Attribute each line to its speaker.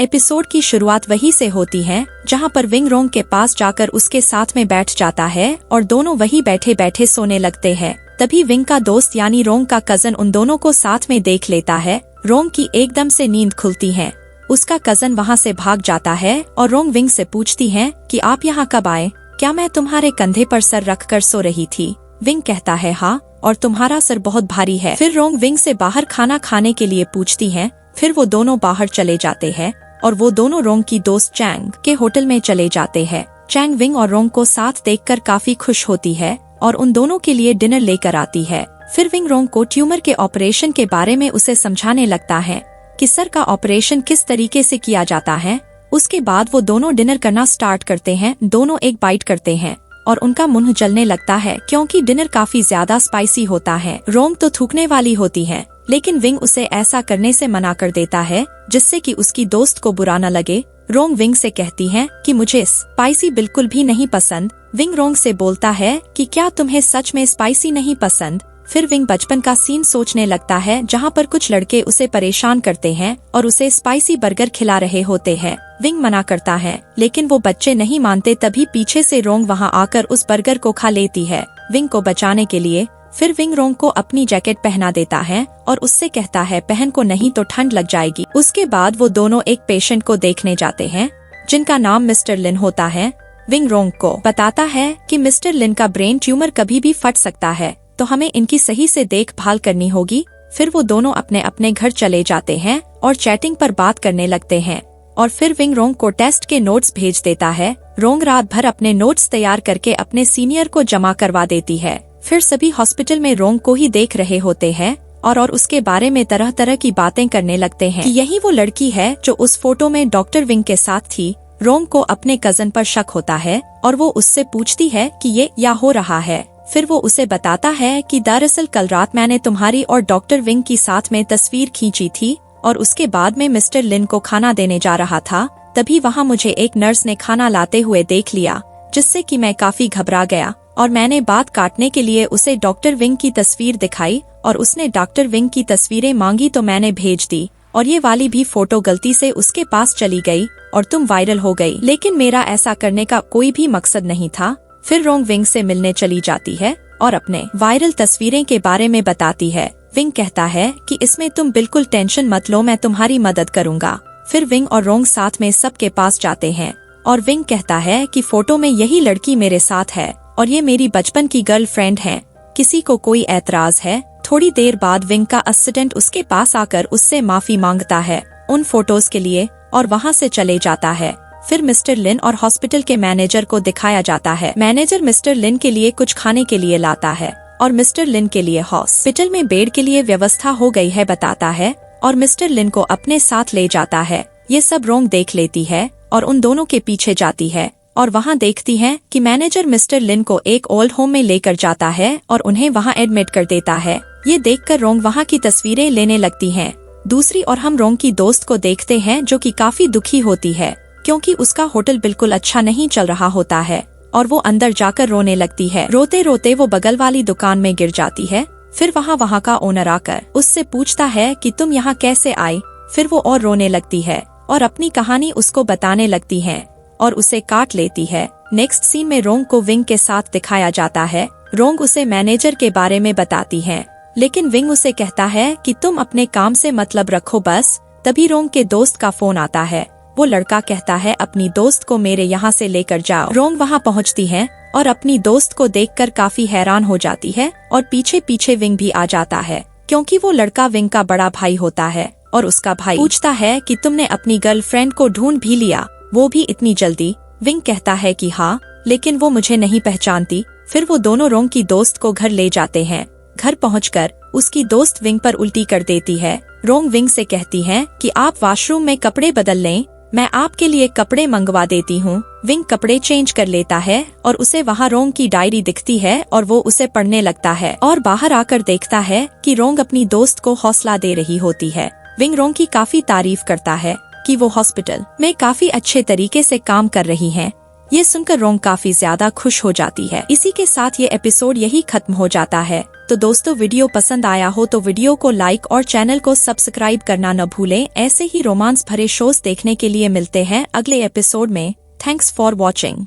Speaker 1: Episode की शुरुआत वही से होती है जहाँ पर विंग रोंग के पास जाकर उसके साथ में बैठ जाता है और दोनों वही बैठे बैठे सोने लगते हैं। तभी विंग का दोस्त यानी रोंग का कजन उन दोनों को साथ में देख लेता है। रोंग की एकदम से नींद खुलती है। उसका कजन वहाँ से भाग जाता है और रोंग विंग से पूछती है कि आप यहाँ कब आए? क्या मैं तुम्हारे कंधे पर सर रखकर सो रही थी? विंग कहता है हाँ, और तुम्हारा सर बहुत भारी है। फिर रोंग विंग से बाहर खाना खाने के लिए पूछती है। फिर वो दोनों बाहर चले जाते हैं और वो दोनों रोंग की दोस्त चैंग के होटल में चले जाते हैं। चैंग विंग और रोंग को साथ देखकर काफी खुश होती है और उन दोनों के लिए डिनर लेकर आती है। फिर विंग रोंग को ट्यूमर के ऑपरेशन के बारे में उसे समझाने लगता है कि सर का ऑपरेशन किस तरीके से किया जाता है। उसके बाद वो दोनों डिनर करना स्टार्ट करते हैं। दोनों एक बाइट करते हैं और उनका मुंह जलने लगता है क्योंकि डिनर काफी ज्यादा स्पाइसी होता है। रोंग तो थूकने वाली होती है, लेकिन विंग उसे ऐसा करने से मना कर देता है जिससे कि उसकी दोस्त को बुरा न लगे। रोंग विंग से कहती है कि मुझे स्पाइसी बिल्कुल भी नहीं पसंद। विंग रोंग से बोलता है कि क्या तुम्हें सच में स्पाइसी नहीं पसंद? फिर विंग बचपन का सीन सोचने लगता है जहाँ पर कुछ लड़के उसे परेशान करते हैं और उसे स्पाइसी बर्गर खिला रहे होते हैं। विंग मना करता है, लेकिन वो बच्चे नहीं मानते। तभी पीछे से रोंग वहाँ आकर उस बर्गर को खा लेती है विंग को बचाने के लिए। फिर विंग रोंग को अपनी जैकेट पहना देता है और उससे कहता है पहन को नहीं तो ठंड लग जाएगी। उसके बाद वो दोनों एक पेशेंट को देखने जाते हैं जिनका नाम मिस्टर लिन होता है। विंग रोंग को बताता है कि मिस्टर लिन का ब्रेन ट्यूमर कभी भी फट सकता है, तो हमें इनकी सही से देखभाल करनी होगी। फिर वो दोनों अपने अपने घर चले जाते हैं और चैटिंग पर बात करने लगते हैं और फिर विंग रोंग को टेस्ट के नोट्स भेज देता है। रोंग रात भर अपने नोट्स तैयार करके अपने सीनियर को जमा करवा देती है। फिर सभी हॉस्पिटल में रोंग को ही देख रहे होते हैं और उसके बारे में तरह तरह की बातें करने लगते हैं कि यही वो लड़की है जो उस फोटो में डॉक्टर विंग के साथ थी। रोंग को अपने कजन पर शक होता है और वो उससे पूछती है कि ये क्या हो रहा है। फिर वो उसे बताता है कि दरअसल कल रात मैंने तुम्हारी और डॉक्टर विंग की साथ में तस्वीर खींची थी और उसके बाद में मिस्टर लिन को खाना देने जा रहा था। तभी वहाँ मुझे एक नर्स ने खाना लाते हुए देख लिया, जिससे कि मैं काफी घबरा गया और मैंने बात काटने के लिए उसे डॉक्टर विंग की तस्वीर दिखाई और उसने डॉक्टर विंग की तस्वीरें मांगी तो मैंने भेज दी और ये वाली भी फोटो गलती से उसके पास चली गई और तुम वायरल हो गई। लेकिन मेरा ऐसा करने का कोई भी मकसद नहीं था। फिर रोंग विंग से मिलने चली जाती है और अपने वायरल तस्वीरें के बारे में बताती है। विंग कहता है कि इसमें तुम बिल्कुल टेंशन मत लो, मैं तुम्हारी मदद करूँगा। फिर विंग और रोंग साथ में सबके पास जाते हैं और विंग कहता है कि फोटो में यही लड़की मेरे साथ है और ये मेरी बचपन की गर्लफ्रेंड है। किसी को कोई ऐतराज है? थोड़ी देर बाद विंग का असिस्टेंट उसके पास आकर उससे माफी मांगता है उन फोटोज के लिए और वहाँ से चले जाता है। फिर मिस्टर लिन और हॉस्पिटल के मैनेजर को दिखाया जाता है। मैनेजर मिस्टर लिन के लिए कुछ खाने के लिए लाता है और मिस्टर लिन के लिए हॉस्पिटल में बेड के लिए व्यवस्था हो गई है बताता है और मिस्टर लिन को अपने साथ ले जाता है। ये सब रोंग देख लेती है और उन दोनों के पीछे जाती है और वहाँ देखती है कि मैनेजर मिस्टर लिन को एक ओल्ड होम में लेकर जाता है और उन्हें वहाँ एडमिट कर देता है। ये देखकर रोंग वहाँ की तस्वीरें लेने लगती है। दूसरी ओर हम रोंग की दोस्त को देखते हैं जो कि काफी दुखी होती है क्योंकि उसका होटल बिल्कुल अच्छा नहीं चल रहा होता है और वो अंदर जाकर रोने लगती है। रोते रोते वो बगल वाली दुकान में गिर जाती है। फिर वहाँ का ओनर आकर उससे पूछता है कि तुम यहाँ कैसे आई? फिर वो और रोने लगती है और अपनी कहानी उसको बताने लगती है और उसे काट लेती है। नेक्स्ट सीन में रोंग को विंग के साथ दिखाया जाता है। रोंग उसे मैनेजर के बारे में बताती है, लेकिन विंग उसे कहता है कि तुम अपने काम से मतलब रखो बस। तभी रोंग के दोस्त का फोन आता है। वो लड़का कहता है अपनी दोस्त को मेरे यहाँ से लेकर जाओ। रोंग वहाँ पहुँचती है और अपनी दोस्त को देखकर काफी हैरान हो जाती है और पीछे पीछे विंग भी आ जाता है क्योंकि वो लड़का विंग का बड़ा भाई होता है और उसका भाई पूछता है कि तुमने अपनी गर्लफ्रेंड को ढूंढ भी लिया, वो भी इतनी जल्दी? विंग कहता है कि हाँ, लेकिन वो मुझे नहीं पहचानती। फिर वो दोनों रोंग की दोस्त को घर ले जाते हैं। घर पहुंचकर उसकी दोस्त विंग पर उल्टी कर देती है। रोंग विंग से कहती है कि आप वॉशरूम में कपड़े बदल लें, मैं आपके लिए कपड़े मंगवा देती हूँ। विंग कपड़े चेंज कर लेता है और उसे वहाँ रोंग की डायरी दिखती है और वो उसे पढ़ने लगता है और बाहर आकर देखता है कि रोंग अपनी दोस्त को हौसला दे रही होती है। विंग रोंग की काफी तारीफ करता है कि वो हॉस्पिटल में काफी अच्छे तरीके से काम कर रही हैं। ये सुनकर रोंग काफी ज्यादा खुश हो जाती है। इसी के साथ ये एपिसोड यही खत्म हो जाता है। तो दोस्तों वीडियो पसंद आया हो तो वीडियो को लाइक और चैनल को सब्सक्राइब करना न भूलें। ऐसे ही रोमांस भरे शोज देखने के लिए मिलते हैं अगले एपिसोड में। Thanks for watching.